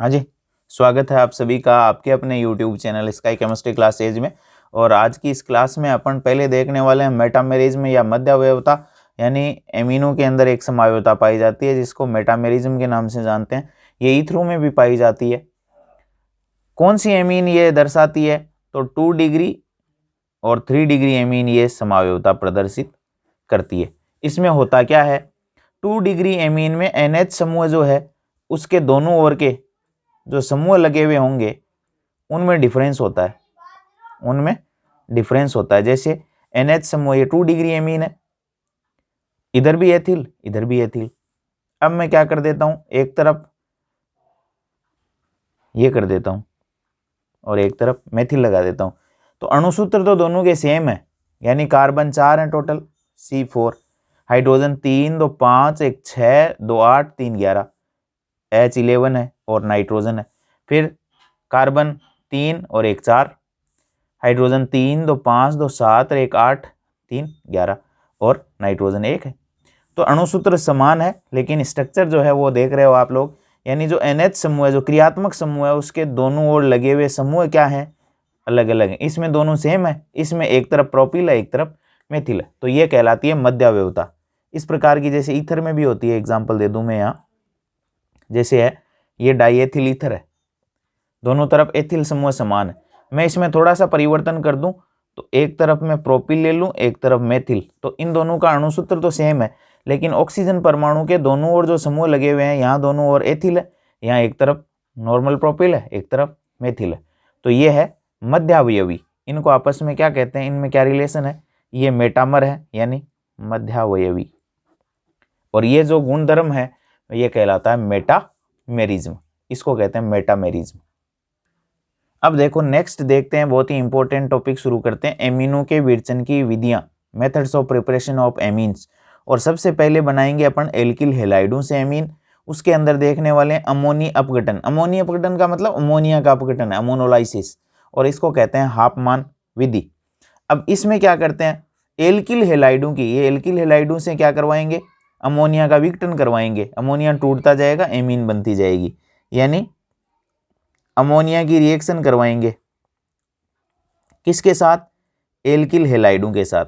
हाँ जी, स्वागत है आप सभी का आपके अपने YouTube channel sky chemistry classes में। और आज की इस क्लास में अपन पहले देखने वाले हैं मेटामेरिज्म या मध्य अवयवता, यानी एमिनो के अंदर एक समावयवता पाई जाती है जिसको मेटामेरिज्म के नाम से जानते हैं। ये ईथरो में भी पाई जाती है। कौन सी एमीन ये दर्शाती है? तो 2 डिग्री और 3 डिग्री एमीन ये समावयवता प्रदर्शित करती है। इसमें होता क्या है, 2 डिग्री एमीन में NH समूह जो है उसके दोनों ओर के जो समूह लगे हुए होंगे उनमें डिफरेंस होता है। जैसे NH समूह ये 2 डिग्री एमीन है, इधर भी एथिल इधर भी एथिल। अब मैं क्या कर देता हूं, एक तरफ ये कर देता हूं और एक तरफ मेथिल लगा देता हूं। तो अणुसूत्र तो दोनों के सेम है, यानी कार्बन 4 है टोटल, C4, हाइड्रोजन 3 2 5 1 6 2 8 3 11, H11 है और नाइट्रोजन है। फिर कार्बन 3 और 1 4, हाइड्रोजन 3 2 5 2 7 1 8 3 11 और नाइट्रोजन 1 है। तो अणुसूत्र समान है लेकिन स्ट्रक्चर जो है वो देख रहे हो आप लोग, यानी जो NH समूह है, जो क्रियात्मक समूह है, उसके दोनों ओर लगे हुए समूह क्या है, अलग अलग है। इसमें दोनों सेम है, इसमें एक तरफ प्रोपिल है एक तरफ मेथिल है, तो ये कहलाती है मध्य अवयवता। इस प्रकार की जैसे ईथर में भी होती है, एग्जाम्पल दे दूं मैं यहाँ, जैसे है ये डाइएथिल ईथर है, दोनों तरफ एथिल समूह समान है। मैं इसमें थोड़ा सा परिवर्तन कर दूं तो एक तरफ मैं प्रोपिल ले लूं एक तरफ मेथिल, तो इन दोनों का अणुसूत्र तो सेम है लेकिन ऑक्सीजन परमाणु के दोनों ओर जो समूह लगे हुए हैं, यहाँ दोनों ओर एथिल है, यहाँ एक तरफ नॉर्मल प्रोपिल है एक तरफ मेथिल है, तो ये है मध्यावयवी। इनको आपस में क्या कहते हैं, इनमें क्या रिलेशन है, ये मेटामर है यानी मध्यावयवी, और ये जो गुणधर्म है ये कहलाता है मेटामेरिज्म, इसको कहते हैं मेटामेरिज्म। अब देखो नेक्स्ट देखते हैं, बहुत ही इंपॉर्टेंट टॉपिक शुरू करते हैं, एमिनो के विरचन की विधियां, methods of preparation of amines. और सबसे पहले बनाएंगे अपन एल्किल हैलाइडों से एमीन। उसके अंदर देखने वाले हैं अमोनी अपघटन। अमोनी अपघटन का मतलब अमोनिया का अपघटन है, अमोनोलाइसिस, और इसको कहते हैं हाफमान विधि। अब इसमें क्या करते हैं, एल्किल हैलाइडों की, ये एल्किल हैलाइडों से क्या करवाएंगे, अमोनिया का विघटन करवाएंगे। अमोनिया टूटता जाएगा, एमीन बनती जाएगी, यानी अमोनिया की रिएक्शन करवाएंगे किसके साथ, एल्किल हैलाइडों के साथ।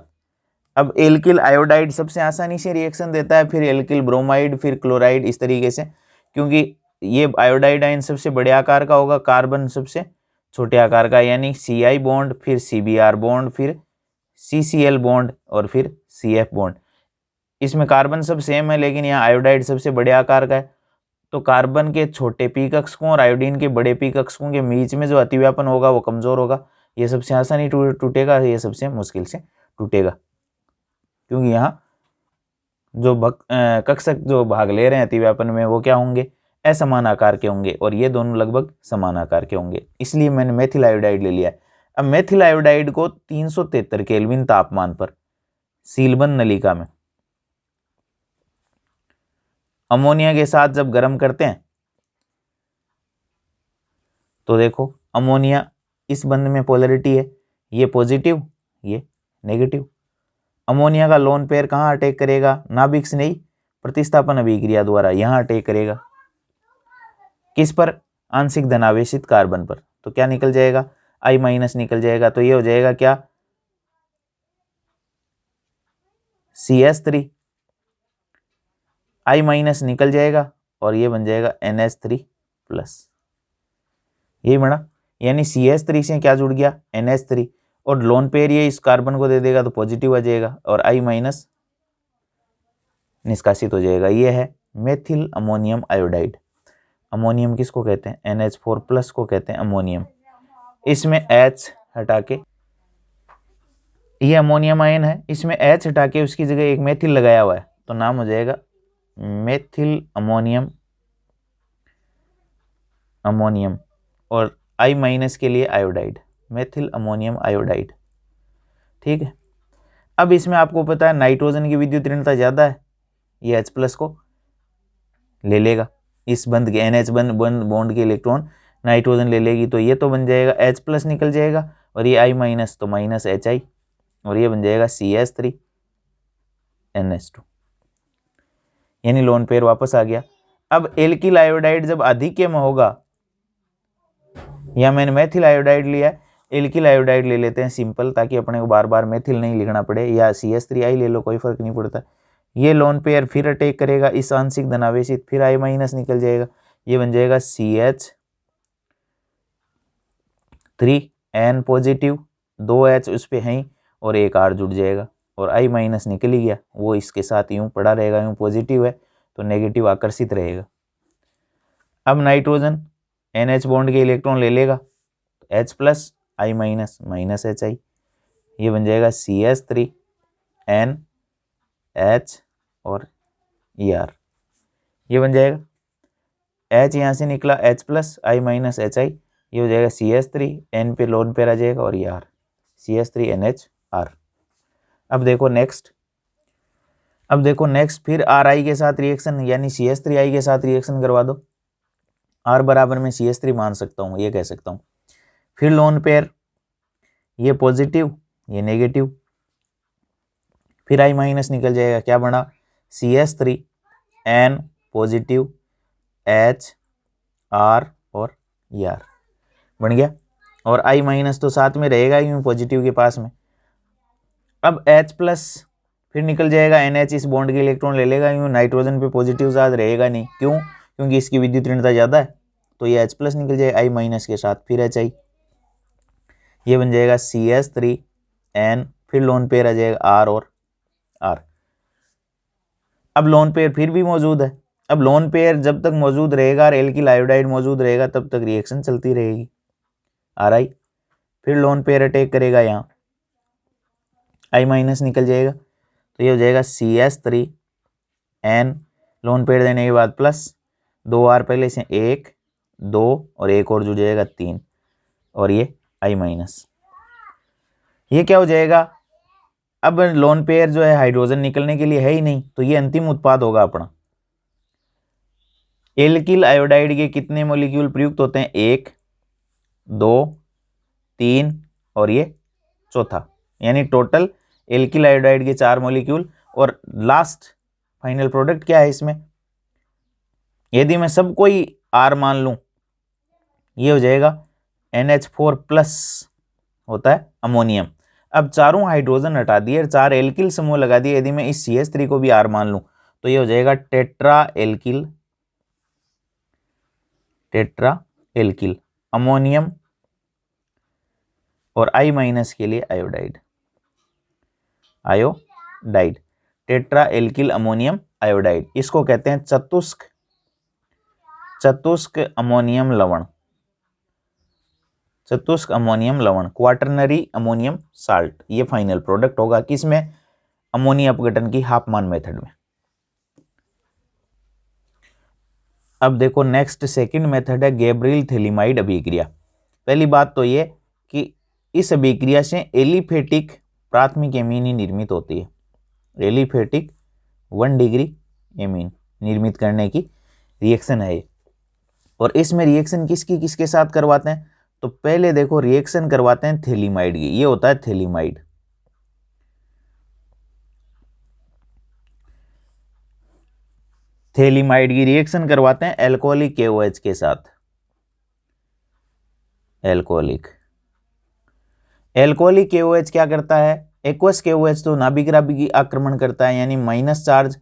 अब एल्किल आयोडाइड सबसे आसानी से रिएक्शन देता है, फिर एल्किल ब्रोमाइड, फिर क्लोराइड, इस तरीके से, क्योंकि ये आयोडाइड आयन सबसे बड़े आकार का होगा, कार्बन सबसे छोटे आकार का, यानी Ci बॉन्ड, फिर Cbr बॉन्ड, फिर CCl बॉन्ड और फिर CF बॉन्ड। इसमें कार्बन सब सेम है लेकिन यहाँ आयोडाइड सबसे बड़े आकार का है, तो कार्बन के छोटे पी कक्षकों और आयोडीन के बड़े पी कक्षकों के बीच में जो अतिव्यापन होगा वो कमजोर होगा, ये सबसे आसानी टूटेगा, ये सबसे मुश्किल से टूटेगा, क्योंकि यहाँ जो कक्षक जो भाग ले रहे हैं अतिव्यापन में वो क्या होंगे, असमान आकार के होंगे, और ये दोनों लगभग समान आकार के होंगे, इसलिए मैंने मेथिल आयोडाइड ले लिया है। अब मेथिल आयोडाइड को 373 केल्विन तापमान पर सीलबंद नलिका में अमोनिया के साथ जब गर्म करते हैं तो देखो अमोनिया इस बंध में पोलरिटी है, ये पॉजिटिव ये नेगेटिव। अमोनिया का लोन पेयर कहाँ अटैक करेगा, नाभिक से नहीं, प्रतिस्थापन अभिक्रिया द्वारा यहाँ अटैक करेगा, किस पर, आंशिक धनावेशित कार्बन पर। तो क्या निकल जाएगा, I- निकल जाएगा, तो ये हो जाएगा क्या, CS3, I- निकल जाएगा और ये बन जाएगा NH3+, यही बना, यानी CS3 से क्या जुड़ गया, NH3, और लोन पेयर ये इस कार्बन को दे देगा तो पॉजिटिव आ जाएगा और I- निष्कासित हो जाएगा। ये है मेथिल अमोनियम आयोडाइड। अमोनियम किसको कहते हैं, NH4+ को कहते हैं अमोनियम। इसमें H हटा के, ये अमोनियम आयन है, इसमें H हटा के उसकी जगह एक मेथिल लगाया हुआ है, तो नाम हो जाएगा मेथिल अमोनियम और I- के लिए आयोडाइड, मेथिल अमोनियम आयोडाइड। ठीक है। अब इसमें आपको पता है नाइट्रोजन की विद्युत ऋणता ज्यादा है, ये H+ को ले लेगा, इस बंध के NH बॉन्ड के इलेक्ट्रॉन नाइट्रोजन ले लेगी, तो ये तो बन जाएगा H+ निकल जाएगा, और ये I- तो -HI, और ये बन जाएगा CS3NH2, यानी लोन पेयर वापस आ गया। अब एल्किल आयोडाइड जब आधिक्य में होगा या मैंने मेथिल आयोडाइड लिया है, एल्किल आयोडाइड ले लेते हैं सिंपल, ताकि अपने को बार बार मेथिल नहीं लिखना पड़े, या CH3I ले लो, कोई फर्क नहीं पड़ता। ये लोन पेयर फिर अटैक करेगा इस आंशिक धनावेशित, फिर I- निकल जाएगा, ये बन जाएगा CH3N पॉजिटिव, 2 H उस पे हैं और एक R जुड़ जाएगा, और I- निकल ही गया, वो इसके साथ यूं पड़ा रहेगा, यूं पॉजिटिव है तो नेगेटिव आकर्षित रहेगा। अब नाइट्रोजन NH बॉन्ड के इलेक्ट्रॉन ले लेगा, H plus I- minus HI, ये बन जाएगा CH3N H और ER, ये बन जाएगा। H यहाँ से निकला H प्लस I- HI, ये हो जाएगा CH3N पे लोन पेयर आ जाएगा और ER CH3NHR। अब देखो नेक्स्ट, फिर RI के साथ रिएक्शन, यानी CH3I के साथ रिएक्शन करवा दो, R बराबर में CH3 मान सकता हूँ, ये कह सकता हूँ। फिर लोन पेयर, ये पॉजिटिव ये नेगेटिव, फिर I- निकल जाएगा, क्या बना CH3N पॉजिटिव H R और ER बन गया, और I- तो साथ में रहेगा ही पॉजिटिव के पास में। अब H प्लस फिर निकल जाएगा, NH इस बॉन्ड के इलेक्ट्रॉन ले लेगा, यूँ नाइट्रोजन पे पॉजिटिव चार्ज रहेगा नहीं, क्यों? क्योंकि इसकी विद्युत ऋणता ज़्यादा है, तो ये H प्लस निकल जाएगा I- के साथ, फिर HI, ये बन जाएगा CH3N, फिर लोन पेयर आ जाएगा R और R। अब लोन पेयर फिर भी मौजूद है, अब लोन पेयर जब तक मौजूद रहेगा और एल्किल आयोडाइड मौजूद रहेगा तब तक रिएक्शन चलती रहेगी RI, फिर लोन पेयर अटैक करेगा, यहाँ I- निकल जाएगा, तो ये हो जाएगा CH3N, लोन पेयर देने के बाद प्लस 2R पहले से 1 2 और एक और जुड़ जाएगा 3, और ये I-, ये क्या हो जाएगा? अब लोन पेयर जो है हाइड्रोजन निकलने के लिए है ही नहीं, तो ये अंतिम उत्पाद होगा अपना। एल्किल आयोडाइड के कितने मॉलिक्यूल प्रयुक्त होते हैं? 1 2 3 और ये चौथा, यानी टोटल एल्किल आयोडाइड के 4 मॉलिक्यूल, और लास्ट फाइनल प्रोडक्ट क्या है इसमें? यदि मैं सब कोई R मान लूं, ये हो जाएगा NH4 प्लस होता है अमोनियम। अब चारों हाइड्रोजन हटा दिए, 4 एल्किल समूह लगा दिए, यदि मैं इस CH3 को भी R मान लूं, तो ये हो जाएगा टेट्रा एल्किल अमोनियम, और I- के लिए iodide, tetra alkyl ammonium iodide, इसको कहते हैं चतुष्क अमोनियम लवण, क्वाटरनरी अमोनियम साल्ट, ये फाइनल प्रोडक्ट होगा किसमें? अमोनिया अपघटन की हाफमान मेथड में। अब देखो नेक्स्ट सेकंड मेथड है गैब्रियल थैलिमाइड अभिक्रिया। पहली बात तो ये कि इस अभिक्रिया से एलिफेटिक प्राथमिक एमीन ही निर्मित होती है, एलिफेटिक 1 डिग्री एमीन निर्मित करने की रिएक्शन है ये। और इसमें रिएक्शन किसके साथ करवाते हैं? तो पहले देखो रिएक्शन करवाते हैं थैलिमाइड की, ये होता है थैलिमाइड। थैलिमाइड की रिएक्शन करवाते हैं एल्कोहलिक KOH के साथ, एल्कोहलिक KOH क्या करता है? एक्वस KOH तो नाभिक राभिकी आक्रमण करता है, यानी माइनस चार्ज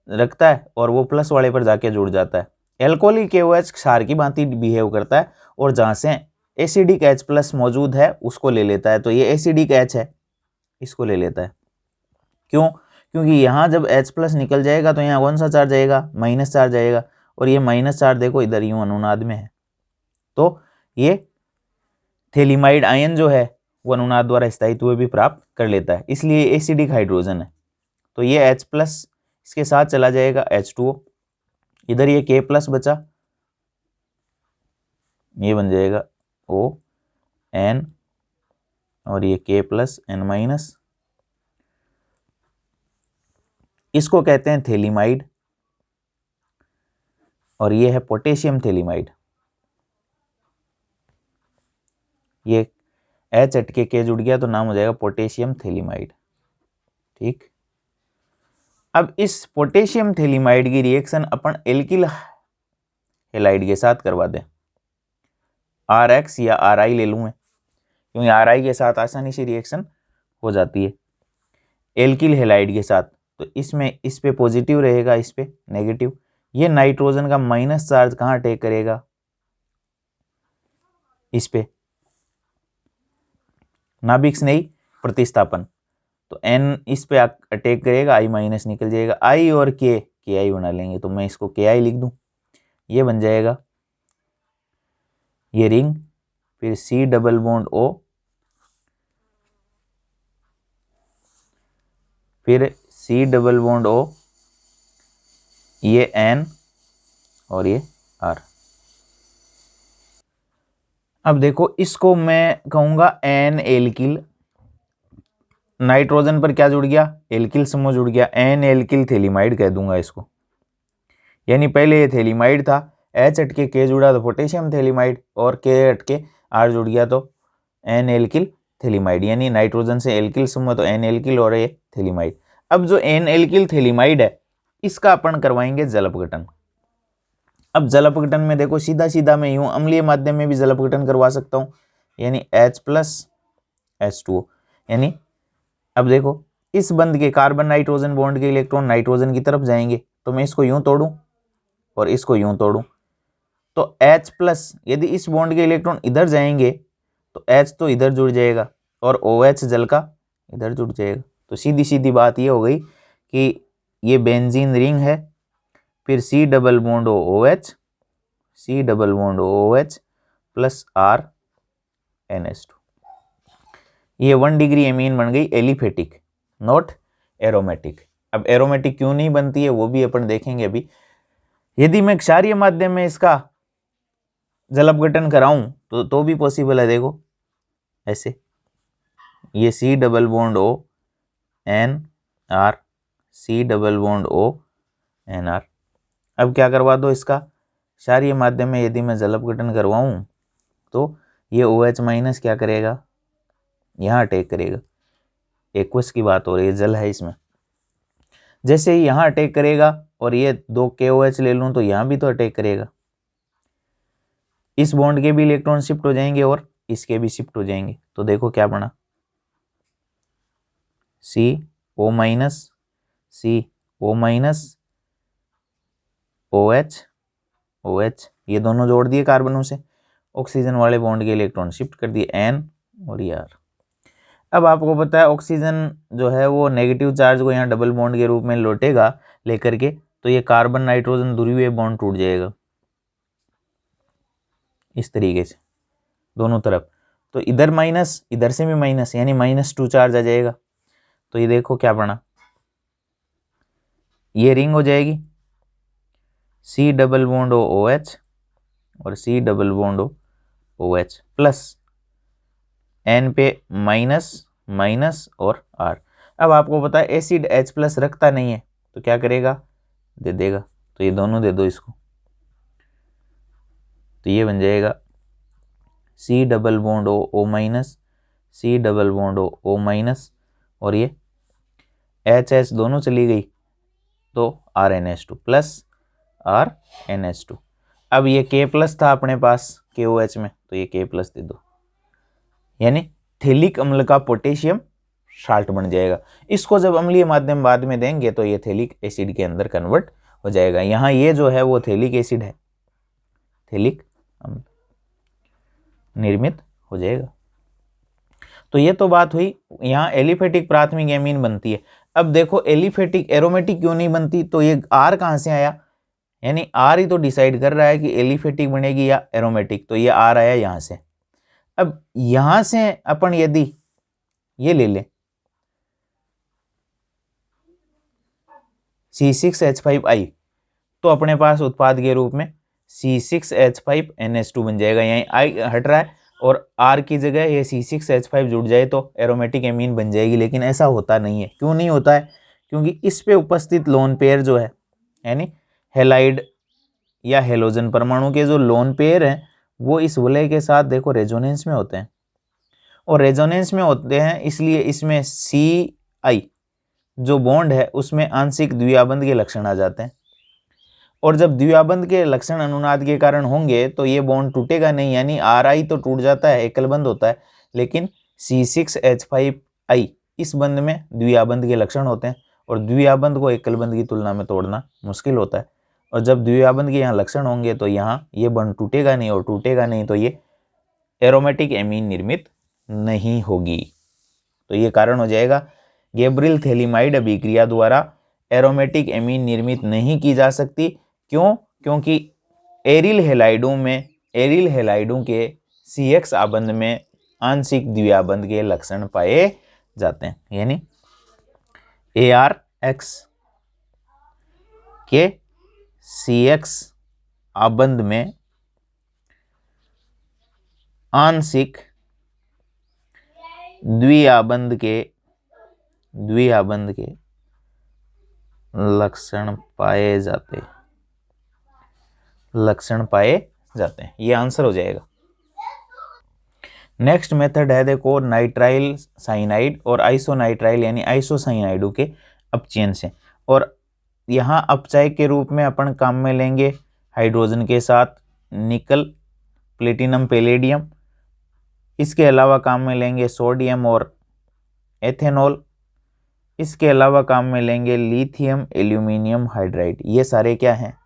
रखता है और वो प्लस वाले पर जाके जुड़ जाता है। एल्कोहलिक KOH क्षार की भांति बिहेव करता है, और जहां से एसिडिक H प्लस मौजूद है उसको ले लेता है, तो ये एसिडिक H है, इसको ले लेता है। क्यों? क्योंकि यहाँ जब H प्लस निकल जाएगा तो यहाँ कौन सा चार्ज आएगा? माइनस चार्ज आएगा, और ये माइनस चार्ज देखो इधर यूं अनुनाद में है, तो ये थैलिमाइड आयन जो है वो अनुनाद द्वारा स्थायित्व भी प्राप्त कर लेता है, इसलिए एसिडिक हाइड्रोजन है। तो ये H प्लस इसके साथ चला जाएगा H2O, इधर ये K प्लस बचा, ये बन जाएगा ON, और ये K प्लस N-, इसको कहते हैं थैलिमाइड, और ये है पोटेशियम थैलिमाइड। ये H हटके K जुड़ गया तो नाम हो जाएगा पोटेशियम थैलिमाइड। ठीक, अब इस पोटेशियम थैलिमाइड की रिएक्शन अपन एल्किल हैलाइड के साथ करवा दें, RX या RI ले लूँ मैं, क्योंकि RI के साथ आसानी से रिएक्शन हो जाती है एल्किल हैलाइड के साथ। तो इसमें इस पे पॉजिटिव रहेगा, इस पे नेगेटिव। ये नाइट्रोजन का माइनस चार्ज कहाँ अटैक करेगा, इस पे, नाभिक से नहीं प्रतिस्थापन। तो N इस पे अटैक करेगा, I माइनस निकल जाएगा, I और के आई बना लेंगे। तो मैं इसको के आई लिख दूं, ये बन जाएगा ये रिंग, फिर C डबल बॉन्ड O, फिर C डबल बॉन्ड O, ये N और ये R। अब देखो इसको मैं कहूंगा N एल्किल, नाइट्रोजन पर क्या जुड़ गया, एल्किल समूह जुड़ गया, N एल्किल थैलिमाइड कह दूंगा इसको। यानी पहले ये थैलिमाइड था, H हटके K जुड़ा तो पोटेशियम थैलिमाइड, और K हटके R जुड़ गया तो N एल्किल थैलिमाइड। यानी नाइट्रोजन से एल्किल समूह तो N एल्किल और ये थैलिमाइड। अब जो N एल्किल थैलिमाइड है इसका अपन करवाएंगे जल अपघटन। अब जल अपघटन में देखो सीधा सीधा मैं यूं अम्लीय माध्यम में भी जल अपघटन करवा सकता हूं, यानी H+H2O। यानी अब देखो इस बंध के कार्बन नाइट्रोजन बॉन्ड के इलेक्ट्रॉन नाइट्रोजन की तरफ जाएंगे, तो मैं इसको यूं तोड़ूं और इसको यूं तोड़ूं, तो H+ यदि इस बॉन्ड के इलेक्ट्रॉन इधर जाएंगे तो H तो इधर जुड़ जाएगा और OH जल का इधर जुड़ जाएगा। तो सीधी सीधी बात ये हो गई कि ये बेंजीन रिंग है, फिर C double bond OH, C double bond OH plus R NH2। ये 1 डिग्री एमीन बन गई एलिफेटिक, नॉट एरोमेटिक। अब एरोमेटिक क्यों नहीं बनती है वो भी अपन देखेंगे अभी। यदि मैं क्षारीय माध्यम में इसका जल अपघटन कराऊं तो भी पॉसिबल है। देखो ऐसे, ये C double bond O N R, C double bond O N R। अब क्या करवा दो इसका, क्षारीय माध्यम में यदि मैं जल अपघटन करवाऊं तो ये OH माइनस क्या करेगा, यहाँ अटैक करेगा। एक्वस की बात हो रही है, जल है इसमें। जैसे ही यहाँ अटैक करेगा और ये 2 KOH ले लूं तो यहाँ भी तो अटैक करेगा। इस बॉन्ड के भी इलेक्ट्रॉन शिफ्ट हो जाएंगे और इसके भी शिफ्ट हो जाएंगे। तो देखो क्या बना, CO minus, CO minus, OH, OH, ये दोनों जोड़ दिए कार्बनों से, ऑक्सीजन वाले बॉन्ड के इलेक्ट्रॉन शिफ्ट कर दिए N और ये R। अब आपको पता है ऑक्सीजन जो है वो नेगेटिव चार्ज को यहाँ डबल बॉन्ड के रूप में लौटेगा लेकर के, तो ये कार्बन नाइट्रोजन ध्रुवीय बॉन्ड टूट जाएगा इस तरीके से दोनों तरफ। तो इधर माइनस, इधर से भी माइनस, यानी -2 चार्ज आ जाएगा। तो ये देखो क्या बना, ये रिंग हो जाएगी, C डबल बॉन्ड OH और C double bond OH plus N पे माइनस माइनस और R। अब आपको पता है एसिड H+ रखता नहीं है तो क्या करेगा, दे देगा। तो ये दोनों दे दो इसको, तो ये बन जाएगा C double bond O minus, C double bond O minus, और ये H दोनों चली गई तो RNH2 प्लस RNH2। अब ये K+ था अपने पास KOH में, तो ये K+ दे दो, यानी थैलिक अम्ल का पोटेशियम साल्ट बन जाएगा। इसको जब अम्लीय माध्यम बाद में देंगे तो ये थैलिक एसिड के अंदर कन्वर्ट हो जाएगा। यहाँ ये जो है वो थैलिक एसिड है, थैलिक अम्ल निर्मित हो जाएगा। तो ये तो बात हुई, यहाँ एलिफेटिक प्राथमिक एमीन बनती है। अब देखो एलिफेटिक एरोमेटिक क्यों नहीं बनती, तो ये R कहाँ से आया, यानी R ही तो डिसाइड कर रहा है कि एलिफेटिक बनेगी या एरोमेटिक, तो ये R आया यहाँ से। अब यहां से अपन यदि ये ले लें C6H5I, तो अपने पास उत्पाद के रूप में C6H5NH2 बन जाएगा। यहीं I हट रहा है और R की जगह ये C6H5 जुड़ जाए तो एरोमेटिक एमीन बन जाएगी। लेकिन ऐसा होता नहीं है। क्यों नहीं होता है, क्योंकि इस पे उपस्थित लोन पेयर जो है, यानी हेलाइड या हेलोजन परमाणु के जो लोन पेयर हैं वो इस वलय के साथ देखो रेजोनेंस में होते हैं, और रेजोनेंस में होते हैं इसलिए इसमें CI जो बॉन्ड है उसमें आंशिक द्विआबंध के लक्षण आ जाते हैं। और जब द्विआबंध के लक्षण अनुनाद के कारण होंगे तो ये बॉन्ड टूटेगा नहीं, यानी RI तो टूट जाता है, एकल बंध होता है, लेकिन C6H5I इस बंध में द्विआबंध के लक्षण होते हैं और द्विआबंध को एकल बंध की तुलना में तोड़ना मुश्किल होता है। और जब द्विआबंध के यहाँ लक्षण होंगे तो यहाँ ये बंध टूटेगा नहीं, और टूटेगा नहीं तो ये एरोमेटिक एमीन निर्मित नहीं होगी। तो ये कारण हो जाएगा गैब्रियल थैलिमाइड अभिक्रिया द्वारा एरोमेटिक एमीन निर्मित नहीं की जा सकती। क्यों? क्योंकि एरिल हेलाइडों के CX आबंध में आंशिक द्विआबंध के लक्षण पाए जाते हैं, यानी ARX के CX आबंध में आंशिक द्विआबंध के लक्षण पाए जाते हैं। ये आंसर हो जाएगा। नेक्स्ट मेथड है देखो नाइट्राइल साइनाइड और आइसोनाइट्राइल यानी आइसोसाइनाइडों के अपचयन से। और यहाँ अपचय के रूप में अपन काम में लेंगे हाइड्रोजन के साथ निकल, प्लेटिनम, पैलेडियम। इसके अलावा काम में लेंगे सोडियम और एथेनॉल। इसके अलावा काम में लेंगे लिथियम एल्यूमिनियम हाइड्राइड। ये सारे क्या हैं?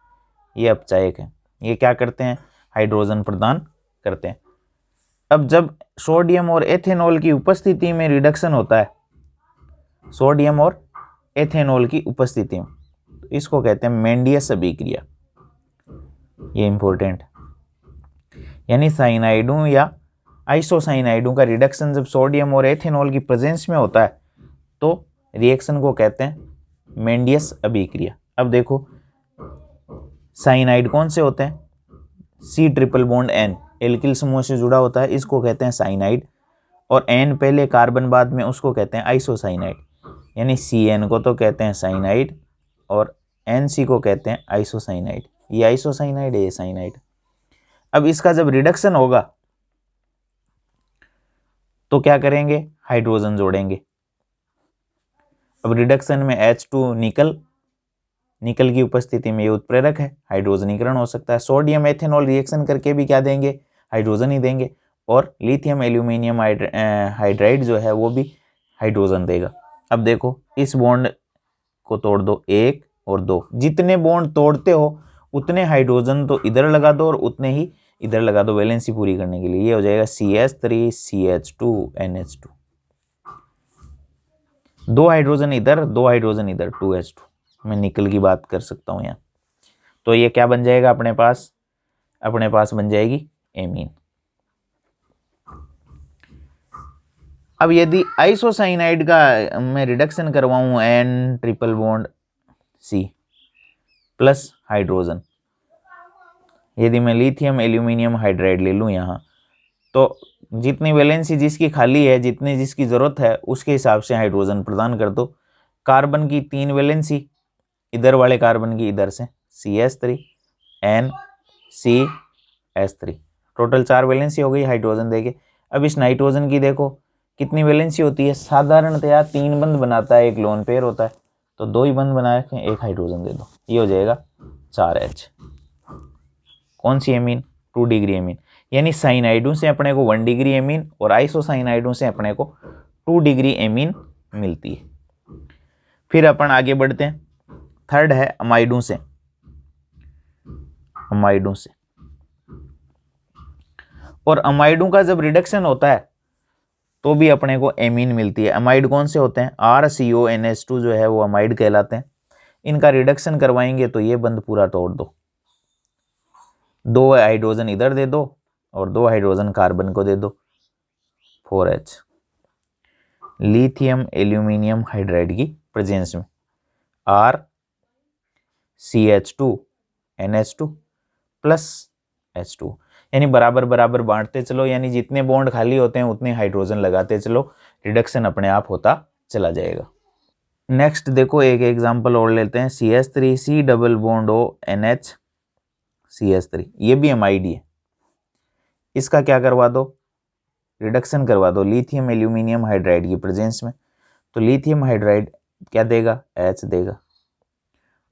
ये अपचायक हैं। ये क्या करते हैं? हाइड्रोजन प्रदान करते हैं। अब जब सोडियम और एथेनॉल की उपस्थिति में रिडक्शन होता है, सोडियम और एथेनॉल की उपस्थिति में, तो इसको कहते हैं मेंडियस अभिक्रिया। ये इंपॉर्टेंट, यानी साइनाइडों या आइसोसाइनाइडों का रिडक्शन जब सोडियम और एथेनॉल की प्रेजेंस में होता है तो रिएक्शन को कहते हैं मेंडियस अभिक्रिया। अब देखो साइनाइड कौन से होते हैं? C triple bond N alkyl समूह से जुड़ा होता है, इसको कहते हैं साइनाइड। और N पहले कार्बन बाद में, उसको कहते हैं आइसोसाइनाइड। यानी CN को तो कहते हैं साइनाइड और NC को कहते हैं आइसोसाइनाइड। ये आइसोसाइनाइड है, ये साइनाइड। अब इसका जब रिडक्शन होगा तो क्या करेंगे? हाइड्रोजन जोड़ेंगे। अब रिडक्शन में H2 निकल की उपस्थिति में ये उत्प्रेरक है, हाइड्रोजनीकरण हो सकता है। सोडियम एथेनॉल रिएक्शन करके भी क्या देंगे? हाइड्रोजन ही देंगे। और लिथियम एल्यूमिनियम हाइड्राइड जो है वो भी हाइड्रोजन देगा। अब देखो इस बॉन्ड को तोड़ दो, 1 और 2। जितने बॉन्ड तोड़ते हो उतने हाइड्रोजन तो इधर लगा दो और उतने ही इधर लगा दो वैलेंसी पूरी करने के लिए। ये हो जाएगा CH3 CH2 NH2। 2 हाइड्रोजन इधर, 2 हाइड्रोजन इधर, 2H2। मैं निकल की बात कर सकता हूं यहाँ। तो ये क्या बन जाएगा अपने पास बन जाएगी एमीन। अब यदि आइसोसाइनाइड का मैं रिडक्शन करवाऊं N triple bond C plus hydrogen, यदि मैं लिथियम एल्यूमिनियम हाइड्राइड ले लूं यहाँ, तो जितनी वैलेंसी जिसकी खाली है, जितनी जिसकी जरूरत है उसके हिसाब से हाइड्रोजन प्रदान कर दो। कार्बन की 3 वैलेंसी, इधर वाले कार्बन की इधर से CH3 NCS3, टोटल 4 वैलेंसी हो गई हाइड्रोजन देके। अब इस नाइट्रोजन की देखो कितनी वैलेंसी होती है? साधारणतया 3 बंध बनाता है, एक लोन पेयर होता है, तो 2 ही बंध बना रखे, एक हाइड्रोजन दे दो, ये हो जाएगा 4H। कौन सी एमीन? 2 degree amine. यानी साइनाइडों से अपने को 1 डिग्री एमीन और आइसोसाइनाइडों से अपने को 2 डिग्री एमीन मिलती है। फिर अपन आगे बढ़ते हैं। थर्ड है अमाइडों से। और अमाइडों का जब रिडक्शन होता है तो भी अपने को एमीन मिलती है। अमाइड कौन से होते हैं? RCONH2 जो है वो अमाइड कहलाते हैं। इनका रिडक्शन करवाएंगे तो ये बंध पूरा तोड़ दो, 2 हाइड्रोजन इधर दे दो और 2 हाइड्रोजन कार्बन को दे दो, 4H। लिथियम एल्यूमिनियम हाइड्राइड की प्रेजेंस में RCH2 NH2 प्लस H2, यानी बराबर बराबर बांटते चलो, यानी जितने बॉन्ड खाली होते हैं उतने हाइड्रोजन लगाते चलो, रिडक्शन अपने आप होता चला जाएगा। नेक्स्ट देखो एक एग्जांपल और लेते हैं। CH3 C double bond O NH CH3, ये भी अमाइड है। इसका क्या करवा दो? रिडक्शन करवा दो लिथियम एल्यूमिनियम हाइड्राइड की प्रेजेंस में। तो लिथियम हाइड्राइड क्या देगा? H देगा।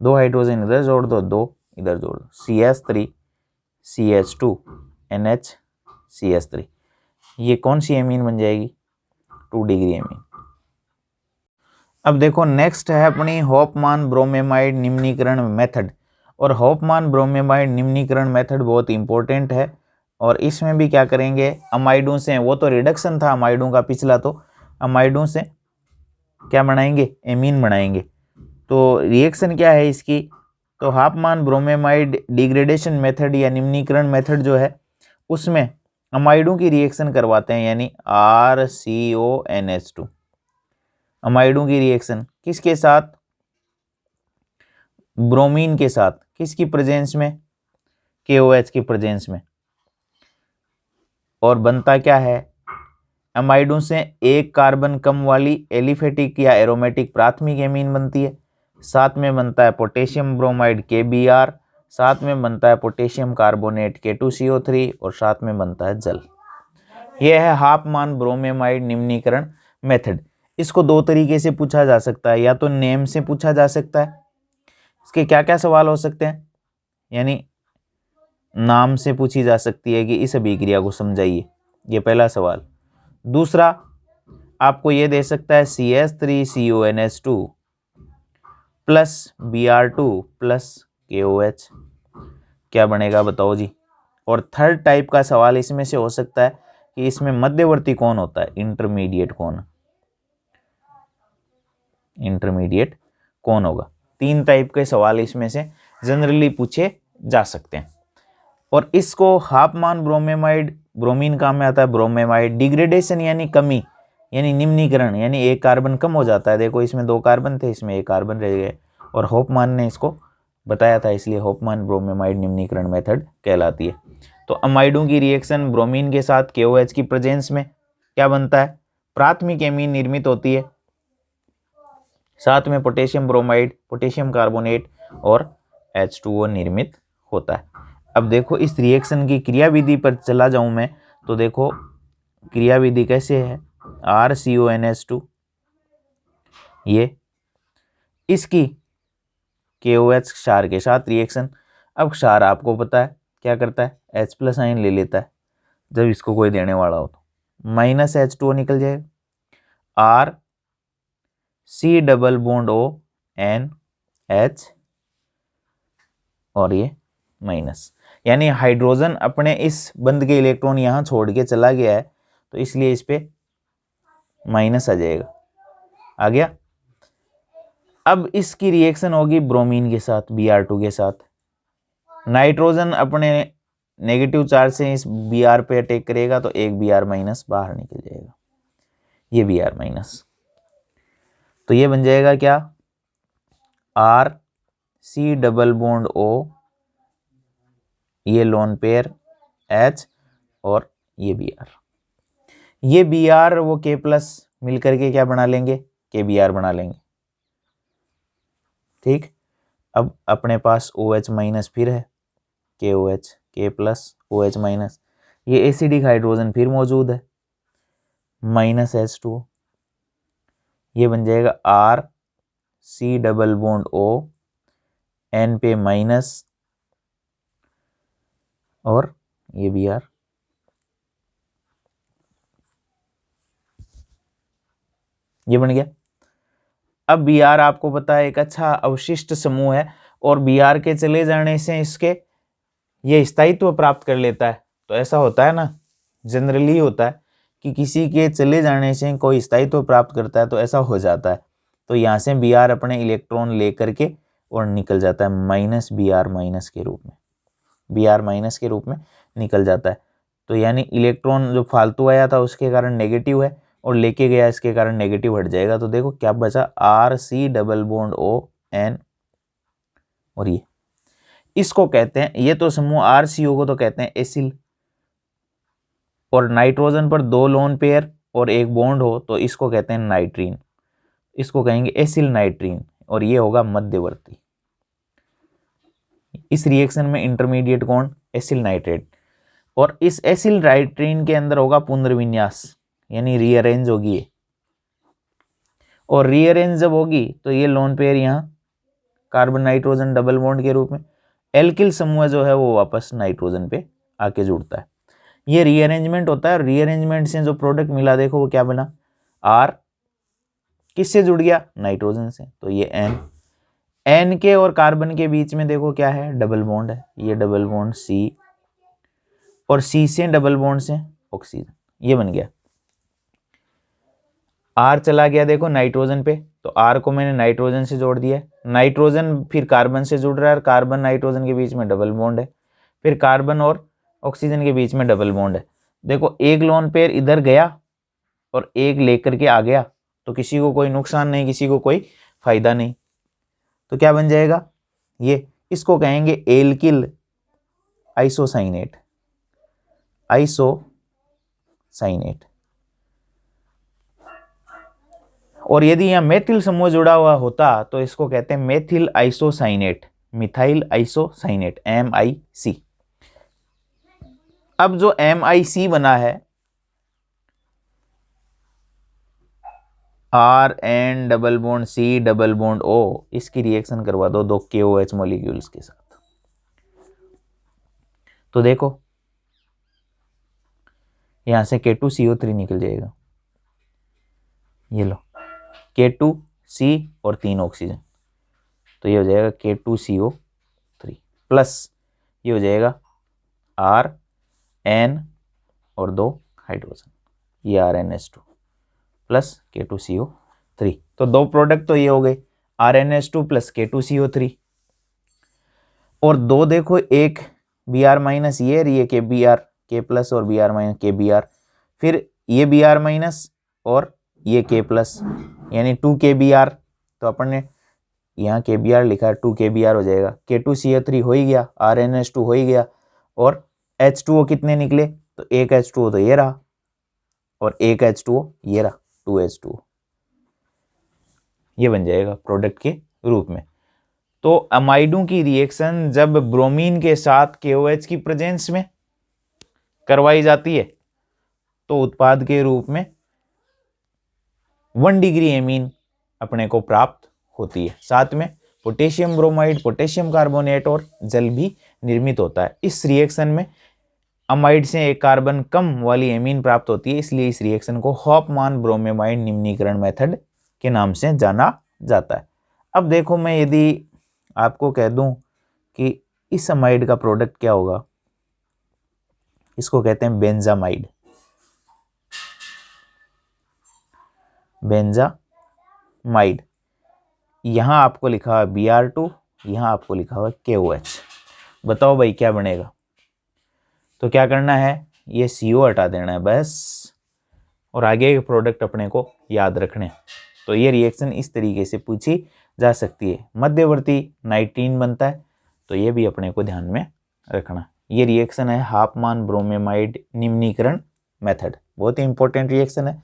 2 हाइड्रोजन इधर जोड़ दो, 2 इधर जोड़ दो, CH3 CH2 NH CH3, ये कौन सी एमीन बन जाएगी, 2 डिग्री एमीन। अब देखो नेक्स्ट है अपनी होफमान ब्रोमेमाइड निम्नीकरण मेथड, और होफमान ब्रोमेमाइड निम्नीकरण मेथड बहुत इंपॉर्टेंट है। और इसमें भी क्या करेंगे, अमाइडों से, वो तो रिडक्शन था अमाइडों का पिछला, तो अमाइडों से क्या बनाएंगे, एमीन बनाएंगे। तो रिएक्शन क्या है इसकी, तो होफमान ब्रोमेमाइड डिग्रेडेशन मेथड या निम्नीकरण मेथड जो है उसमें अमाइडों की रिएक्शन करवाते हैं, यानी RCONH2 अमाइडों की रिएक्शन किसके साथ, ब्रोमीन के साथ, किसकी प्रेजेंस में, KOH की प्रेजेंस में। और बनता क्या है, अमाइडों से एक कार्बन कम वाली एलिफेटिक या एरोमेटिक प्राथमिक एमीन बनती है, साथ में बनता है पोटेशियम ब्रोमाइड KBr, साथ में बनता है पोटेशियम कार्बोनेट K2CO3, और साथ में बनता है जल। यह है होफमान ब्रोमेमाइड निम्नीकरण मेथड। इसको दो तरीके से पूछा जा सकता है, या तो नेम से पूछा जा सकता है, इसके क्या क्या सवाल हो सकते हैं, यानी नाम से पूछी जा सकती है कि इस अभिक्रिया को समझाइए, ये पहला सवाल। दूसरा आपको ये दे सकता है CH3CONH2 plus Br2 plus KOH, क्या बनेगा बताओ जी। और थर्ड टाइप का सवाल इसमें से हो सकता है कि इसमें मध्यवर्ती कौन होता है, इंटरमीडिएट कौन, इंटरमीडिएट कौन होगा। 3 टाइप के सवाल इसमें से जनरली पूछे जा सकते हैं। और इसको होफमान ब्रोमेमाइड, ब्रोमीन काम में आता है ब्रोमेमाइड, डिग्रेडेशन यानी कमी, यानी निम्नीकरण, यानी एक कार्बन कम हो जाता है। देखो इसमें 2 कार्बन थे, इसमें 1 कार्बन रह गए, और होफमान ने इसको बताया था, इसलिए होफमान ब्रोमेमाइड निम्नीकरण मेथड कहलाती है। तो अमाइडों की रिएक्शन ब्रोमीन के साथ KOH की प्रेजेंस में क्या बनता है, प्राथमिक एमीन निर्मित होती है, साथ में पोटेशियम ब्रोमाइड, पोटेशियम कार्बोनेट और H2O निर्मित होता है। अब देखो इस रिएक्शन की क्रियाविधि पर चला जाऊं मैं, तो देखो क्रियाविधि कैसे है, RCONH2, ये इसकी KOH क्षार के साथ रिएक्शन। अब क्षार आपको पता है क्या करता है, H प्लस आयन ले लेता है जब इसको कोई देने वाला हो, तो माइनस H2O निकल जाएगा, RC डबल बॉन्ड ONH, और ये माइनस, यानी हाइड्रोजन अपने इस बंद के इलेक्ट्रॉन यहां छोड़ के चला गया है, तो इसलिए इस पे माइनस आ जाएगा, आ गया। अब इसकी रिएक्शन होगी ब्रोमीन के साथ, Br2 के साथ, नाइट्रोजन अपने नेगेटिव चार्ज से इस Br पे अटैक करेगा, तो एक Br माइनस बाहर निकल जाएगा, ये Br माइनस, तो ये बन जाएगा क्या, RC डबल बॉन्ड O, ये लोन पेयर H, और ये Br, ये Br वो K प्लस मिलकर के क्या बना लेंगे, KBr बना लेंगे, ठीक। अब अपने पास OH माइनस फिर है, KOH, K plus OH minus, ये एसिडिक हाइड्रोजन फिर मौजूद है, माइनस H2O, ये बन जाएगा RC double bond O, N पे माइनस, और ये Br, ये बन गया। अब Br आपको पता है एक अच्छा अवशिष्ट समूह है, और Br के चले जाने से इसके ये स्थायित्व प्राप्त कर लेता है। तो ऐसा होता है ना, जनरली होता है कि किसी के चले जाने से कोई स्थायित्व प्राप्त करता है, तो ऐसा हो जाता है। तो यहाँ से Br अपने इलेक्ट्रॉन लेकर के और निकल जाता है माइनस Br माइनस के रूप में, Br माइनस के रूप में निकल जाता है। तो यानी इलेक्ट्रॉन जो फालतू आया था उसके कारण नेगेटिव है, और लेके गया इसके कारण नेगेटिव हट जाएगा। तो देखो क्या बचा, RC डबल बॉन्ड ON, और ये इसको कहते हैं, ये तो समूह RCO को तो कहते हैं एसिल, और नाइट्रोजन पर 2 लोन पेयर और 1 बॉन्ड हो तो इसको कहते हैं नाइट्रीन, इसको कहेंगे एसिल नाइट्रीन, और ये होगा मध्यवर्ती। इस रिएक्शन में इंटरमीडिएट कौन, एसिल नाइट्रेट, और इस एसिल नाइट्रीन के अंदर होगा पुनर्विन्यास, यानी रीअरेंज होगी ये, और रीअरेंज जब होगी तो ये लोन पेयर यहाँ कार्बन नाइट्रोजन डबल बॉन्ड के रूप में, एल्किल समूह जो है वो वापस नाइट्रोजन पे आके जुड़ता है। ये रीअरेंजमेंट होता है, और रीअरेंजमेंट से जो प्रोडक्ट मिला देखो वो क्या बना, आर किससे जुड़ गया, नाइट्रोजन से, तो ये एन के और कार्बन के बीच में देखो क्या है, डबल बॉन्ड है, ये डबल बॉन्ड सी, और सी से डबल बॉन्ड से ऑक्सीजन, ये बन गया। आर चला गया देखो नाइट्रोजन पे, तो आर को मैंने नाइट्रोजन से जोड़ दिया, नाइट्रोजन फिर कार्बन से जुड़ रहा है, कार्बन नाइट्रोजन के बीच में डबल बॉन्ड है, फिर कार्बन और ऑक्सीजन के बीच में डबल बॉन्ड है। देखो एक लोन पेयर इधर गया और एक लेकर के आ गया, तो किसी को कोई नुकसान नहीं, किसी को कोई फायदा नहीं। तो क्या बन जाएगा ये, इसको कहेंगे एल्किल आइसोसाइनेट, आइसोसाइनेट। और यदि यहाँ मेथिल समूह जुड़ा हुआ होता तो इसको कहते हैं methyl isocyanate, methyl isocyanate, MIC। अब जो MIC बना है, RN double bond C double bond O, इसकी रिएक्शन करवा दो दो KOH मॉलिक्यूल्स के साथ। तो देखो यहां से K2CO3 निकल जाएगा, ये लो K2C और 3 ऑक्सीजन, तो ये हो जाएगा K2CO3 प्लस ये हो जाएगा RN और 2 हाइड्रोजन, ये RnH2 प्लस K2CO3। तो दो प्रोडक्ट तो ये हो गए, RnH2 प्लस K2CO3, और दो देखो एक Br माइनस ये और ये Br K प्लस और Br माइनस KBr, फिर ये Br माइनस और ये K प्लस, यानी 2 KBr, तो अपन ने यहाँ KBr लिखा है, 2 KBr हो जाएगा, K2CO3 हो ही गया, RnH2 हो ही गया, और H2O कितने निकले, तो एक H2O तो ये रहा, और एक H2O ये रहा, 2H2O, ये बन जाएगा प्रोडक्ट के रूप में। तो अमाइडों की रिएक्शन जब ब्रोमीन के साथ KOH की प्रेजेंस में करवाई जाती है तो उत्पाद के रूप में 1 डिग्री एमीन अपने को प्राप्त होती है, साथ में पोटेशियम ब्रोमाइड, पोटेशियम कार्बोनेट और जल भी निर्मित होता है। इस रिएक्शन में अमाइड से एक कार्बन कम वाली एमीन प्राप्त होती है, इसलिए इस रिएक्शन को हॉफमान ब्रोमेमाइड निम्नीकरण मेथड के नाम से जाना जाता है। अब देखो मैं यदि आपको कह दूं कि इस अमाइड का प्रोडक्ट क्या होगा, इसको कहते हैं बेंजामाइड, बेंजामाइड। यहां आपको लिखा है Br2, यहां आपको लिखा हुआ KOH। बताओ भाई क्या बनेगा, तो क्या करना है, ये CO हटा देना है बस, और आगे के प्रोडक्ट अपने को याद रखने। तो ये रिएक्शन इस तरीके से पूछी जा सकती है। मध्यवर्ती नाइट्रीन बनता है, तो ये भी अपने को ध्यान में रखना। ये रिएक्शन है हाफमान ब्रोमेमाइड निम्नीकरण मेथड, बहुत ही इंपॉर्टेंट रिएक्शन है,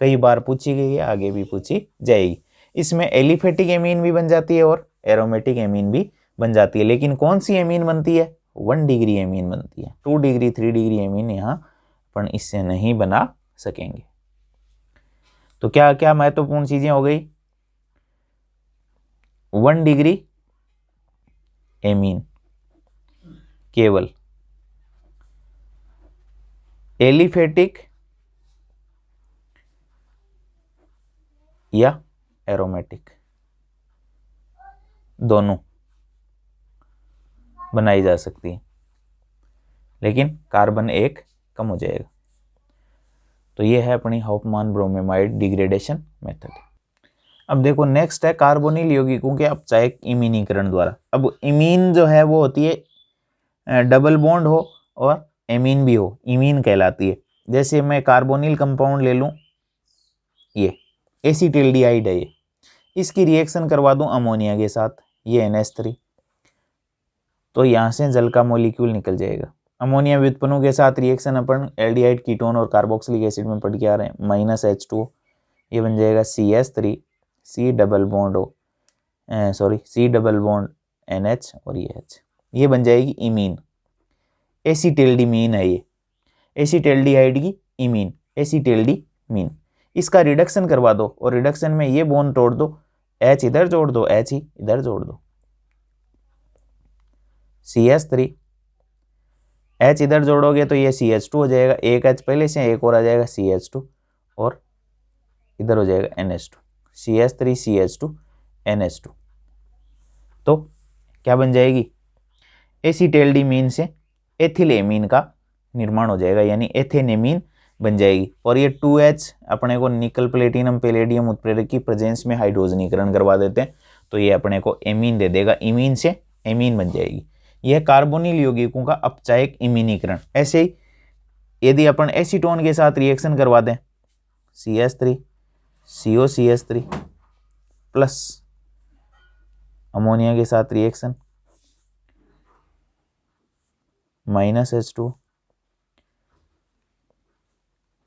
कई बार पूछी गई है, आगे भी पूछी जाएगी। इसमें एलिफेटिक एमीन भी बन जाती है और एरोमेटिक एमीन भी बन जाती है, लेकिन कौन सी एमीन बनती है, 1 डिग्री एमीन बनती है। 2 डिग्री 3 डिग्री एमीन यहाँ अपन इससे नहीं बना सकेंगे। तो क्या क्या महत्वपूर्ण चीजें हो गई, 1 डिग्री एमीन केवल, एलिफेटिक या एरोमेटिक दोनों बनाई जा सकती है, लेकिन कार्बन एक कम हो जाएगा। तो ये है अपनी हॉफमान ब्रोमेमाइड डिग्रेडेशन मेथड। अब देखो नेक्स्ट है कार्बोनिल यौगिकों के अपचायक इमीनीकरण द्वारा। अब इमीन जो है वो होती है डबल बॉन्ड हो और एमीन भी हो, इमीन कहलाती है। जैसे मैं कार्बोनिल कंपाउंड ले लूं, ये एसिटिल्डिहाइड है, ये इसकी रिएक्शन करवा दूं अमोनिया के साथ, ये NH3, तो यहाँ से जल का मॉलिक्यूल निकल जाएगा। अमोनिया व्युत्पन्नों के साथ रिएक्शन अपन एल्डिहाइड कीटोन और कार्बोक्सिलिक एसिड में पढ़ के आ रहे हैं, -H2O, ये बन जाएगा CH3, C double bond C double bond NH और ये H, ये बन जाएगी इमीन, एसिटिल्डिमीन है ये, एसिटिल्डिहाइड की इमीन, एसिटिल्डिमीन। इसका रिडक्शन करवा दो और रिडक्शन में ये बॉन्ड तोड़ दो, H इधर जोड़ दो, H ही इधर जोड़ दो, CH3, H इधर जोड़ोगे तो ये CH2 हो जाएगा, एक H पहले से एक और आ जाएगा CH2 और इधर हो जाएगा NH2, CH3 CH2 NH2। तो क्या बन जाएगी, एसिटाइलडीमीन से एथिलेमीन का निर्माण हो जाएगा, यानी एथेनेमीन बन जाएगी। और ये 2H अपने को निकल प्लेटिनम पैलेडियम उत्प्रेरक की प्रेजेंस में हाइड्रोजनीकरण करवा देते हैं, तो ये अपने को एमीन दे देगा, इमीन से एमीन बन जाएगी। यह कार्बोनिल यौगिकों का अपचायक इमीनीकरण। ऐसे ही यदि अपन एसीटोन के साथ रिएक्शन करवा दें, CH3 COCH3 प्लस अमोनिया के साथ रिएक्शन -H2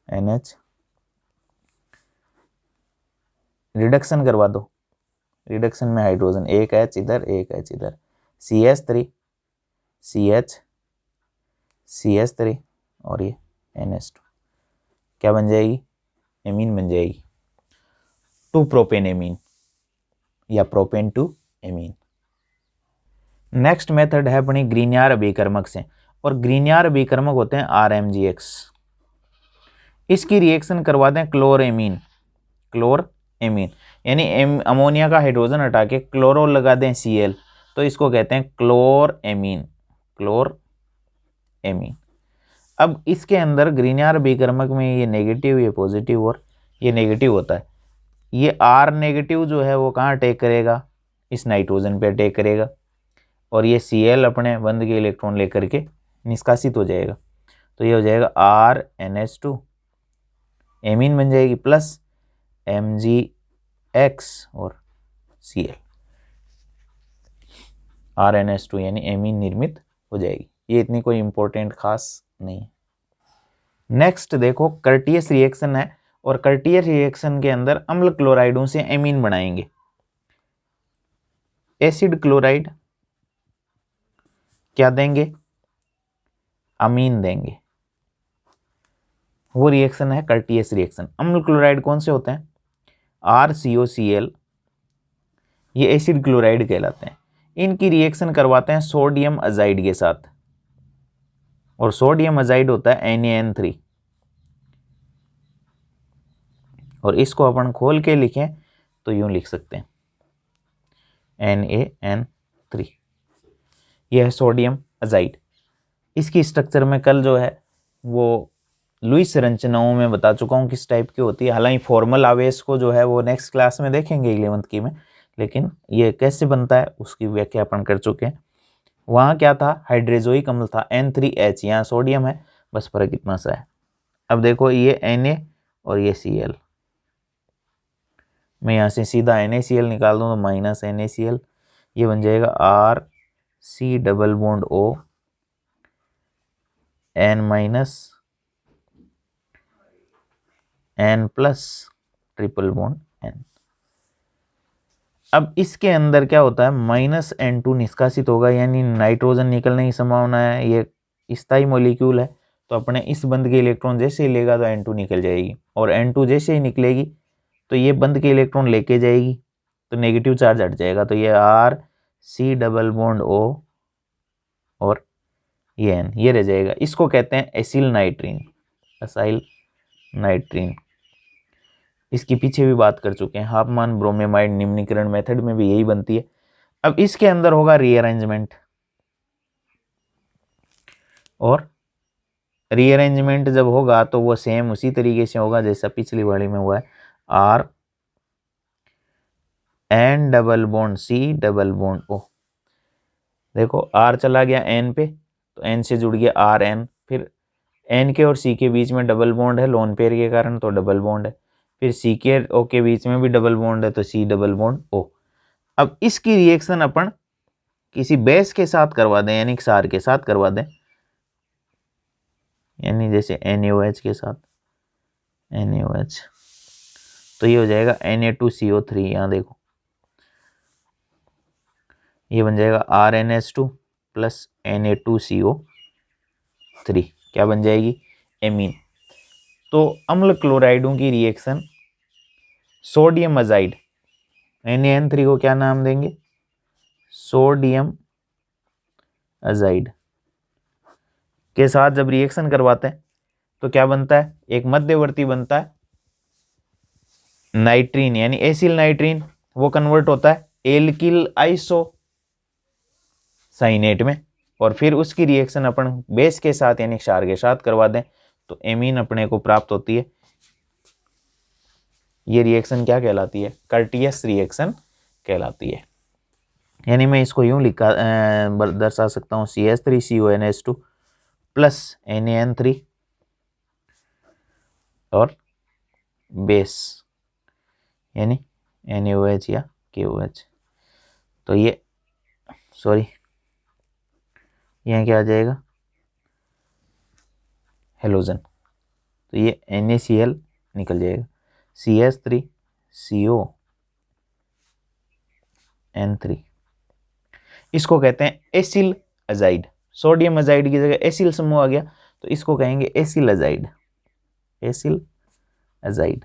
NH, रिडक्शन करवा दो, रिडक्शन में हाइड्रोजन, एक H इधर एक H इधर, CH3 CH CH3 और ये NH2, क्या बन जाएगी, एमीन बन जाएगी, 2 प्रोपेन एमीन या प्रोपेन 2 एमीन। नेक्स्ट मेथड है अपनी ग्रीनियर अभिकर्मक से, और ग्रीनियर अभिकर्मक होते हैं RMGX। इसकी रिएक्शन करवा दें क्लोरेमीन, क्लोरेमीन यानी अमोनिया का हाइड्रोजन हटा के क्लोरो लगा दें Cl, तो इसको कहते हैं क्लोरेमीन, क्लोरेमीन। अब इसके अंदर ग्रीनियर अभिकर्मक में ये नेगेटिव, ये पॉजिटिव और ये नेगेटिव होता है। ये R नेगेटिव जो है वो कहाँ अटैक करेगा, इस नाइट्रोजन पे अटैक करेगा, और ये Cl अपने बंद के इलेक्ट्रॉन लेकर के निष्कासित हो जाएगा, तो ये हो जाएगा RNH2 एमीन बन जाएगी, प्लस MgX और Cl, RNH2 यानी एमीन निर्मित हो जाएगी। ये इतनी कोई इंपॉर्टेंट खास नहीं है। नेक्स्ट देखो कर्टियस रिएक्शन है, और कर्टियस रिएक्शन के अंदर अम्ल क्लोराइडों से एमीन बनाएंगे। एसिड क्लोराइड क्या देंगे, अमीन देंगे, वो रिएक्शन है कर्टियस रिएक्शन। अम्ल क्लोराइड कौन से होते हैं, RCOCl, ये एसिड क्लोराइड कहलाते हैं। इनकी रिएक्शन करवाते हैं सोडियम अजाइड के साथ, और सोडियम अजाइड होता है NaN3, और इसको अपन खोल के लिखें तो यूं लिख सकते हैं NaN3, यह है सोडियम अजाइड। इसकी स्ट्रक्चर में कल जो है वो लुईस संरचनाओं में बता चुका हूँ किस टाइप की होती है। हालांकि फॉर्मल आवेश को जो है वो नेक्स्ट क्लास में देखेंगे 11th की में, लेकिन ये कैसे बनता है उसकी व्याख्या अपन कर चुके हैं। वहाँ क्या था, हाइड्रोजोइक अम्ल था N3H, यहाँ सोडियम है, बस फर्क इतना सा है। अब देखो ये Na और ये Cl, मैं यहाँ से सीधा NaCl निकाल दूँ तो -NaCl, ये बन जाएगा RC double bond O N plus triple bond N। अब इसके अंदर क्या होता है, -N2 निष्कासित होगा, यानी नाइट्रोजन निकलने की संभावना है। ये स्थायी मॉलिक्यूल है, तो अपने इस बंद के इलेक्ट्रॉन जैसे ही लेगा तो N2 निकल जाएगी, और N2 जैसे ही निकलेगी तो ये बंद के इलेक्ट्रॉन लेके जाएगी, तो नेगेटिव चार्ज हट जाएगा, तो ये RC डबल बॉन्ड O और ये N, ये रह जाएगा। इसको कहते हैं एसिल नाइट्रीन, एसाइल नाइट्रीन। इसकी पीछे भी बात कर चुके हैं, हाफमान ब्रोमेमाइड निम्नीकरण मेथड में भी यही बनती है। अब इसके अंदर होगा रीअरेंजमेंट, और रीअरेंजमेंट जब होगा तो वो सेम उसी तरीके से होगा जैसा पिछली वाली में हुआ है, R N double bond C double bond O। देखो R चला गया N पे, तो N से जुड़ गया RN, फिर N के और C के बीच में डबल बॉन्ड है लोन पेयर के कारण, तो डबल बॉन्ड है, फिर C के O के बीच में भी डबल बॉन्ड है, तो C डबल बॉन्ड O। अब इसकी रिएक्शन अपन किसी बेस के साथ करवा दें, यानी क्षार के साथ करवा दें, यानी जैसे NaOH के साथ NaOH, तो ये हो जाएगा Na2CO3। यहाँ देखो ये बन जाएगा RNH2 प्लस Na2CO3, क्या बन जाएगी, एमीन। तो अम्ल क्लोराइडों की रिएक्शन सोडियम अजाइड, NaN3 को क्या नाम देंगे, सोडियम अजाइड के साथ जब रिएक्शन करवाते हैं तो क्या बनता है, एक मध्यवर्ती बनता है नाइट्रीन यानी एसिल नाइट्रीन, वो कन्वर्ट होता है एल्किल आइसोसाइनेट में, और फिर उसकी रिएक्शन अपन बेस के साथ यानी क्षार के साथ करवा दें तो एमीन अपने को प्राप्त होती है। ये रिएक्शन क्या कहलाती है, कर्टियस रिएक्शन कहलाती है। यानी मैं इसको यूं लिखा दर्शा सकता हूँ CH3CONH2 प्लस NaN3 और बेस यानी NaOH या KOH। तो ये सॉरी यहाँ क्या आ जाएगा, हेलोजन, तो ये NaCl निकल जाएगा, CH3CON3। इसको कहते हैं एसिल अजाइड। सोडियम अजाइड की जगह एसिल समूह आ गया तो इसको कहेंगे acyl azide, acyl azide,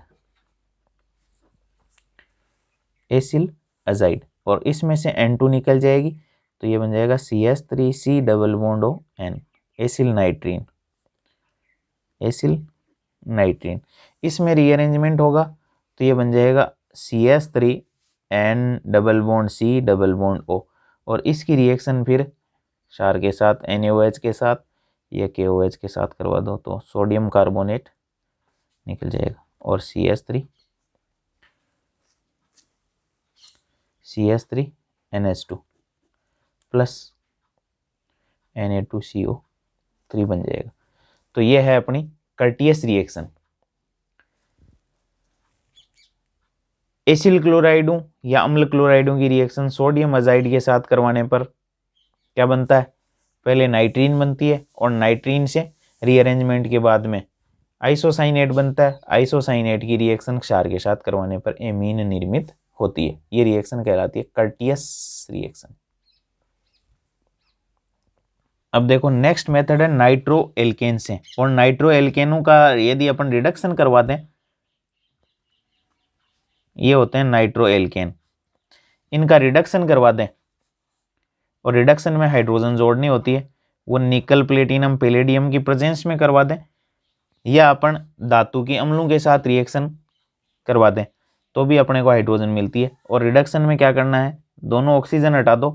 acyl azide. और इसमें से N2 निकल जाएगी तो ये बन जाएगा CH3C double bond ON, acyl नाइट्रीन, acyl नाइट्रीन। इसमें रीअरेंजमेंट होगा तो ये बन जाएगा CH3N double bond C double bond O, और इसकी रिएक्शन फिर क्षार के साथ NaOH के साथ या KOH के साथ करवा दो तो सोडियम कार्बोनेट निकल जाएगा, और CH3NH2 प्लस Na2CO3 बन जाएगा। तो ये है अपनी कर्टियस रिएक्शन। एसिल क्लोराइडों या अम्ल क्लोराइडों की रिएक्शन सोडियम अजाइड के साथ करवाने पर क्या बनता है, पहले नाइट्रीन बनती है और नाइट्रीन से रीअरेंजमेंट के बाद में आइसोसाइनेट बनता है। आइसोसाइनेट की रिएक्शन क्षार के साथ करवाने पर एमीन निर्मित होती है। ये रिएक्शन कहलाती है कर्टियस रिएक्शन। अब देखो नेक्स्ट मेथड है नाइट्रो एल्केन से, और नाइट्रो एल्केनों का यदि अपन रिडक्शन करवा दें, ये होते हैं नाइट्रो एल्केन, इनका रिडक्शन करवा दें और रिडक्शन में हाइड्रोजन जोड़नी होती है, वो निकल प्लेटिनम पैलेडियम की प्रेजेंस में करवा दें या अपन धातु की अम्लों के साथ रिएक्शन करवा दें तो भी अपने को हाइड्रोजन मिलती है। और रिडक्शन में क्या करना है, दोनों ऑक्सीजन हटा दो,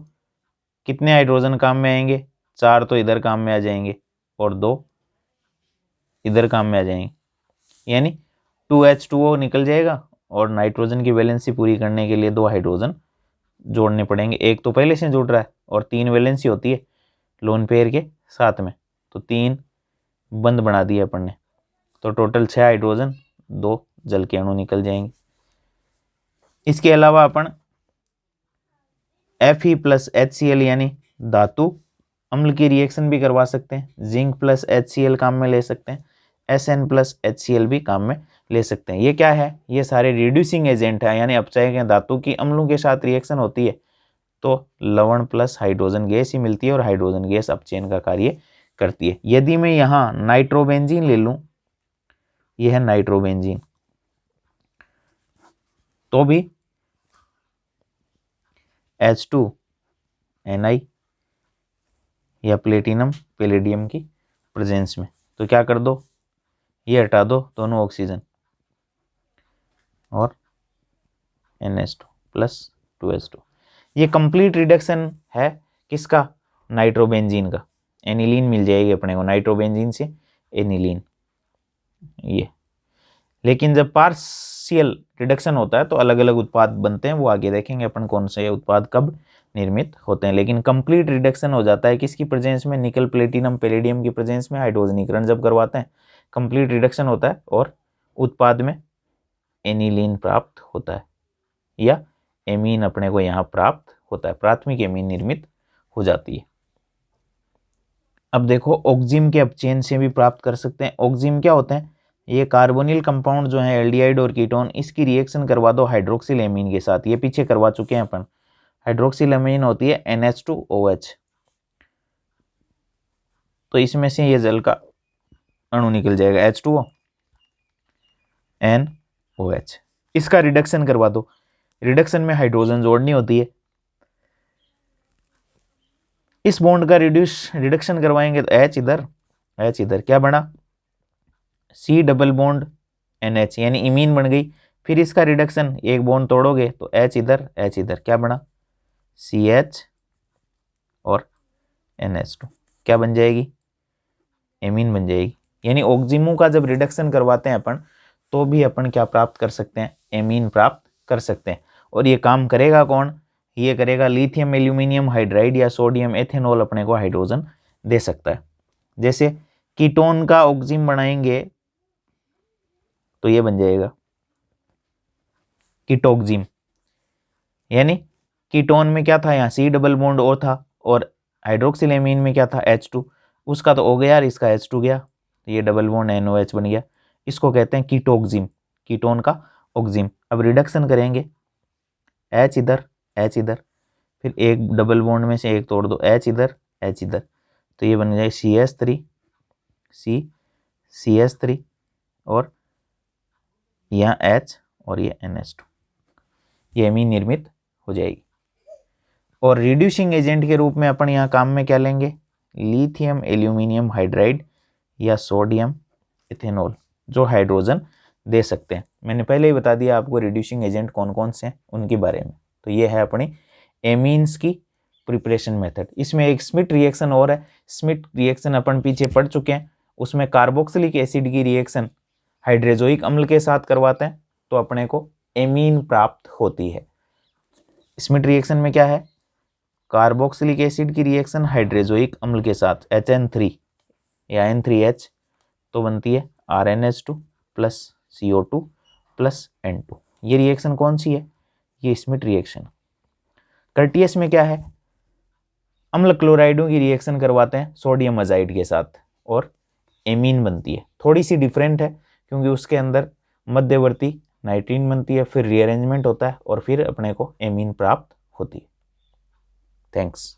कितने हाइड्रोजन काम में आएंगे, 4 तो इधर काम में आ जाएंगे और 2 इधर काम में आ जाएंगे, यानी 2H2O निकल जाएगा और नाइट्रोजन की वैलेंसी पूरी करने के लिए 2 हाइड्रोजन जोड़ने पड़ेंगे। एक तो पहले से जुड़ रहा है और 3 वैलेंसी होती है लोन पेयर के साथ में, तो 3 बंद बना दिए अपन ने, तो टोटल 6 हाइड्रोजन 2 जल के अणु निकल जाएंगे। इसके अलावा अपन Fe प्लस HCl यानी धातु अम्ल की रिएक्शन भी करवा सकते हैं, जिंक प्लस HCl काम में ले सकते हैं, Sn प्लस HCl भी काम में ले सकते हैं। ये क्या है, ये सारे रिड्यूसिंग एजेंट है, यानी अपचय के धातु की अम्लों के साथ रिएक्शन होती है तो लवण प्लस हाइड्रोजन गैस ही मिलती है और हाइड्रोजन गैस अपचयन का कार्य करती है। यदि मैं यहाँ नाइट्रोबेंजीन ले लूँ, ये है नाइट्रोबेंजीन, तो भी H2Ni या प्लेटिनम पैलेडियम की प्रेजेंस में, तो क्या कर दो, ये हटा दो दोनों ऑक्सीजन और NH2 प्लस 2H2। ये कंप्लीट रिडक्शन है किसका, नाइट्रोबेंजीन का, एनिलीन मिल जाएगी अपने को नाइट्रोबेंजीन से एनिलीन ये। लेकिन जब पार्शियल रिडक्शन होता है तो अलग अलग उत्पाद बनते हैं, वो आगे देखेंगे अपन कौन से उत्पाद कब निर्मित होते हैं। लेकिन कंप्लीट रिडक्शन हो जाता है किसकी प्रेजेंस में, निकल प्लेटिनम पैलेडियम की प्रेजेंस में हाइड्रोजनीकरण जब करवाते हैं कंप्लीट रिडक्शन होता है और उत्पाद में एनिलीन प्राप्त होता है या एमीन अपने को यहाँ प्राप्त होता है, प्राथमिक एमीन निर्मित हो जाती है। अब देखो ऑक्जिम के अपचयन से भी प्राप्त कर सकते हैं। ऑक्जिम क्या होते हैं, ये कार्बोनिल कंपाउंड जो है एल्डिहाइड और कीटोन, इसकी रिएक्शन करवा दो हाइड्रोक्सिल एमीन के साथ, ये पीछे करवा चुके हैं अपन। हाइड्रोक्सिल एमीन होती है NH2OH, तो इसमें से ये जल का अणु निकल जाएगा H2O NOH, इसका रिडक्शन करवा दो। रिडक्शन में हाइड्रोजन जोड़नी होती है इस बॉन्ड का रिडक्शन करवाएंगे तो H इधर क्या बना, C डबल बॉन्ड NH यानी इमीन बन गई। फिर इसका रिडक्शन, एक बॉन्ड तोड़ोगे तो H इधर क्या बना, CH और NH2 क्या बन जाएगी, एमीन बन जाएगी। यानी ऑक्सीमो का जब रिडक्शन करवाते हैं अपन तो भी अपन क्या प्राप्त कर सकते हैं, एमीन प्राप्त कर सकते हैं। और ये काम करेगा कौन, ये करेगा लिथियम एल्यूमिनियम हाइड्राइड या सोडियम एथेनॉल अपने को हाइड्रोजन दे सकता है। जैसे कीटोन का ऑक्सीम बनाएंगे तो ये बन जाएगा कीटोक्सिम। यानी कीटोन में क्या था, यहाँ C डबल बॉन्ड O था और हाइड्रोक्सिल एमीन में क्या था H2, उसका तो O गया और इसका H2 गया, ये डबल बॉन्ड NOH बन गया। इसको कहते हैं कीटोक्सिम, कीटोन का ऑक्सीम। अब रिडक्शन करेंगे H इधर फिर एक डबल बॉन्ड में से एक तोड़ दो, H इधर तो ये बन जाए CH3 और यहाँ H और ये NH2, ये एमीन निर्मित हो जाएगी। और रिड्यूसिंग एजेंट के रूप में अपन यहाँ काम में क्या लेंगे, लिथियम एल्यूमिनियम हाइड्राइड या सोडियम इथेनॉल जो हाइड्रोजन दे सकते हैं। मैंने पहले ही बता दिया आपको रिड्यूसिंग एजेंट कौन कौन से हैं उनके बारे में। तो ये है अपनी एमीन्स की प्रिपरेशन मेथड। इसमें एक स्मिट रिएक्शन और है, स्मिट रिएक्शन अपन पीछे पढ़ चुके हैं, उसमें कार्बोक्सिलिक एसिड की रिएक्शन हाइड्रोजोइक अम्ल के साथ करवाते हैं तो अपने को एमीन प्राप्त होती है। स्मिट रिएक्शन में क्या है, कार्बोक्सिलिक एसिड की रिएक्शन हाइड्रोजोइक अम्ल के साथ HN3 या N3H तो बनती है RnH2 plus CO2 plus N2। ये रिएक्शन कौन सी है, ये स्मिट रिएक्शन। कर्टियस में क्या है, अम्ल क्लोराइडों की रिएक्शन करवाते हैं सोडियम अजाइड के साथ और एमीन बनती है। थोड़ी सी डिफरेंट है क्योंकि उसके अंदर मध्यवर्ती नाइट्रीन बनती है, फिर रीअरेंजमेंट होता है और फिर अपने को एमीन प्राप्त होती है। थैंक्स।